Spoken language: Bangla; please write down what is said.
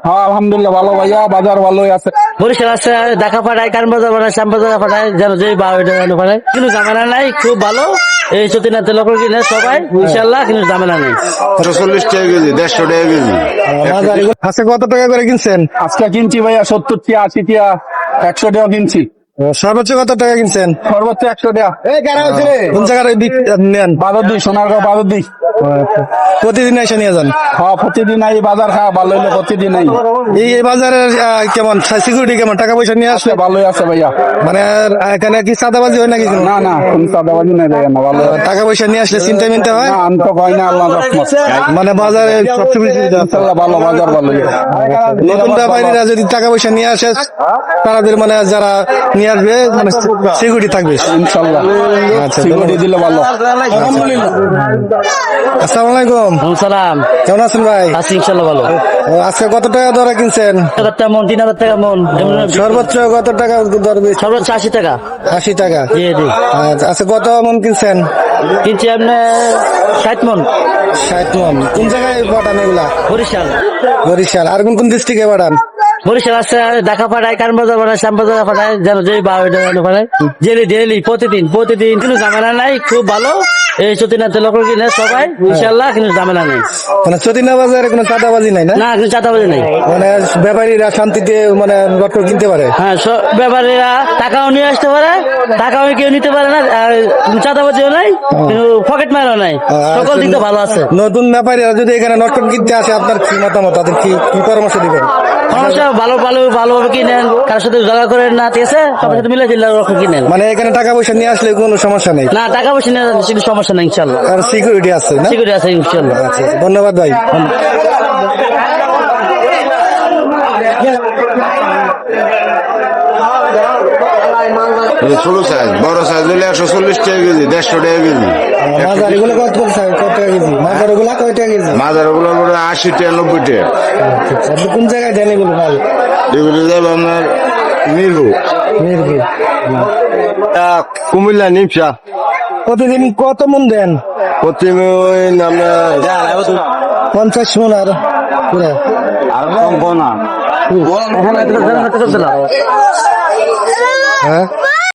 হ্যাঁ আলহামদুলিল্লাহ ভালো ভাইয়া, বাজার ভালোই আছে। বরিশাল আছে, ঢাকা পাঠায়, কানবাজার পাঠায়, শ্যামবাজার পাঠায়, যেন যে পাঠায়, কিন্তু ঝামেলা নাই, খুব ভালো। এই সতীনাথ লোক কিনে সবাই ইনশাল্লাহ, কিন্তু ঝামেলা নেই। 140 টাকা কেজি, 150 টাকা কেজি। আজকে কত টাকা করে কিনছেন? আজকে কিনছি ভাইয়া 70 টিয়া, 80 টিয়া, 100 টাকা কিনছি। সর্বোচ্চ কত টাকা কিনছেন? সর্বোচ্চ 100 টাকা। কোন জায়গায় নেন? বাদরদি, সোনারগাঁও বাদরদি। প্রতিদিন এসে নিয়ে যান? হ্যাঁ প্রতিদিন এই বাজার খাওয়া ভালো হইলে প্রতিদিন এই বাজারের কেমন সিকিউরিটি, কেমন টাকা পয়সা নিয়ে আসলে? ভালোই আছে ভাইয়া। মানে এখানে কি চাঁদাবাজি হয় নাকি? না না, কোন চাঁদাবাজি নাই ভাইয়া, না ভালো। টাকা পয়সা নিয়ে আসলে চিন্তা মিনতে হয়? না আমি তো কই না, আল্লাহ রহমত। মানে বাজারে সবচেয়ে বেশি ইনশাআল্লাহ ভালো, বাজার ভালো। নতুন ব্যাপারীরা যদি টাকা পয়সা নিয়ে আসে, তাদের মানে যারা নিয়ে আসবে মানে সিকিউরিটি থাকবে ইনশাআল্লাহ। আচ্ছা, সিকিউরিটি দিলে ভালো। আসসালামু আলাইকুম। সালাম, কেমন আছেন ভাই? আছি ইনশাল্লাহ ভালো। আজকে কত টাকা দরে কিনছেন? 1000 টাকা মন, 3000 টাকা মন, সর্বোচ্চ কত টাকা দর? সর্বোচ্চ 80 টাকা। 80 টাকা। জি জি। আচ্ছা কত মন কিনছেন? কিনছি আপনি 60 মন। 60 মন। কোন জায়গায় পাঠান এগুলা? বরিশাল। বরিশাল। আর কোন কোন ডিস্ট্রিক্টে পাঠান? বরিশাল আছে, ঢাকা পাঠায়, কানবাজার পাঠায়, শ্যামবাজার পাঠায়, যেন যে পাঠায়, ডেলি প্রতিদিন কিন্তু ঝামেলা নাই, খুব ভালো। এই সতীনাথ লোক কিনে সবাই ইনশাল্লাহ, কিন্তু ঝামেলা নেই। মানে চতিনা বাজারে কোনো চাঁদাবাজি নাই না? না, কিন্তু চাঁদাবাজি নেই। মানে ব্যাপারীরা শান্তিতে মানে লটকন কিনতে পারে? হ্যাঁ, সব ব্যাপারীরা টাকাও নিয়ে আসতে পারে, টাকাও কেউ নিতে পারে না, আর চাঁদাবাজিও নাই, কিন্তু পকেট মারও নাই, সকল দিক দিয়ে ভালো আছে। নতুন ব্যাপারীরা যদি এখানে লটকন কিনতে আসে, আপনার কি মতামত? তাদের কি কি পরামর্শ দিবেন? সমস্যা ভালোভাবে কিনেন, কারোর সাথে জায়গা করেন না, ঠিক আছে, সবার সাথে মিলে দিলে কিনেন। মানে এখানে টাকা পয়সা নিয়ে আসলে কোনো সমস্যা নেই? না, টাকা পয়সা নিয়ে কিন্তু সমস্যা নেই ইনশাল্লাহ। আর সিকিউরিটি আছে না? সিকিউরিটি আছে ইনশাল্লাহ। আচ্ছা, ধন্যবাদ ভাই। ছোট সাইজ, বড় সাইজ হলে 140 টাকা কেজি, 150 টাকা কেজি। মাজার এগুলো কত টাকা কেজি? মাজার ওগুলা কয় টাকা কেজি? মাজার ওগুলো 80 টাকা, 90 টাকা। আপনি কোন জায়গায় দেন এগুলো মাল? এগুলো যাবে আপনার মিরপুর, কুমিল্লা, নিমসা। প্রতিদিন কত মন দেন? প্রতিদিন ওই আপনার 50 মন। আর পুরো আর কম না। হ্যাঁ